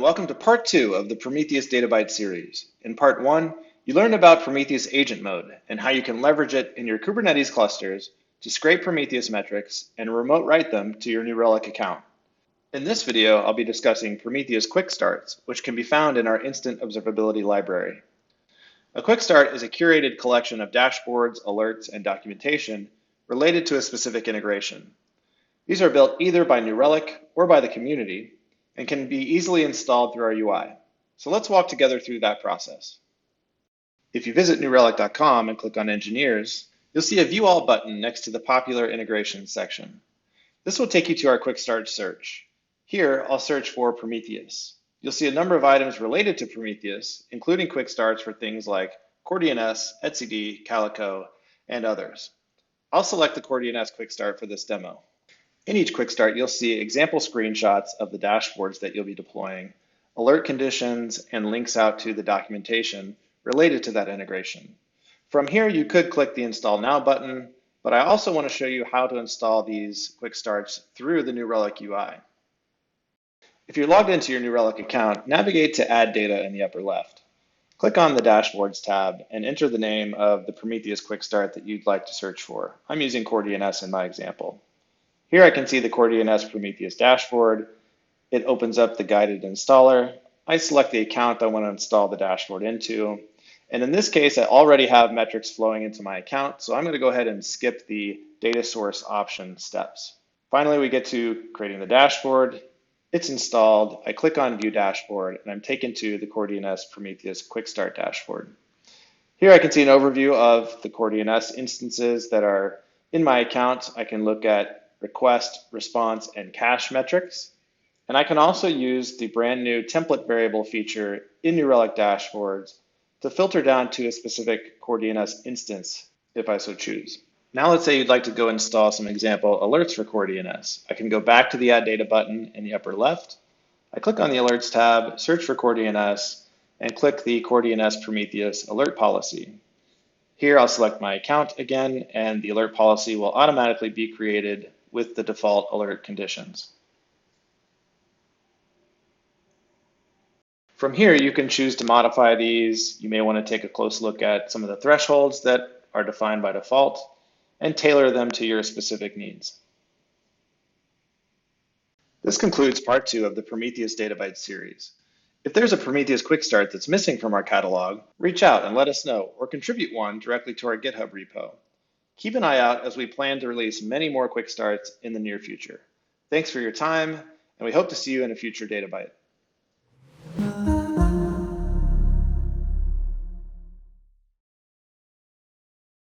welcome to part 2 of the Prometheus Data Byte series. In part 1, you learned about Prometheus agent mode and how you can leverage it in your Kubernetes clusters to scrape Prometheus metrics and remote write them to your New Relic account. In this video, I'll be discussing Prometheus quickstarts, which can be found in our instant observability library. A quickstart is a curated collection of dashboards, alerts, and documentation related to a specific integration. These are built either by New Relic or by the community and can be easily installed through our UI. So let's walk together through that process. If you visit newrelic.com and click on Engineers, you'll see a View All button next to the Popular Integrations section. This will take you to our Quick Start search. Here, I'll search for Prometheus. You'll see a number of items related to Prometheus, including quick starts for things like CoreDNS, etcd, Calico, and others. I'll select the CoreDNS quick start for this demo. In each quick start, you'll see example screenshots of the dashboards that you'll be deploying, alert conditions, and links out to the documentation related to that integration. From here, you could click the Install Now button, but I also want to show you how to install these quick starts through the New Relic UI. If you're logged into your New Relic account, navigate to Add Data in the upper left. Click on the Dashboards tab and enter the name of the Prometheus quick start that you'd like to search for. I'm using CoreDNS in my example. Here I can see the CoreDNS Prometheus dashboard. It opens up the guided installer. I select the account I want to install the dashboard into. And in this case, I already have metrics flowing into my account, so I'm going to go ahead and skip the data source option steps. Finally, we get to creating the dashboard. It's installed. I click on View Dashboard, and I'm taken to the CoreDNS Prometheus Quick Start dashboard. Here I can see an overview of the CoreDNS instances that are in my account. I can look at request, response, and cache metrics. And I can also use the brand new template variable feature in New Relic dashboards to filter down to a specific CoreDNS instance if I so choose. Now let's say you'd like to go install some example alerts for CoreDNS. I can go back to the Add Data button in the upper left. I click on the Alerts tab, search for CoreDNS, and click the CoreDNS Prometheus alert policy. Here I'll select my account again, and the alert policy will automatically be created with the default alert conditions. From here, you can choose to modify these. You may want to take a close look at some of the thresholds that are defined by default and tailor them to your specific needs. This concludes part 2 of the Prometheus Data Byte series. If there's a Prometheus quick start that's missing from our catalog, reach out and let us know, or contribute one directly to our GitHub repo. Keep an eye out as we plan to release many more quick starts in the near future. Thanks for your time, and we hope to see you in a future Data Byte.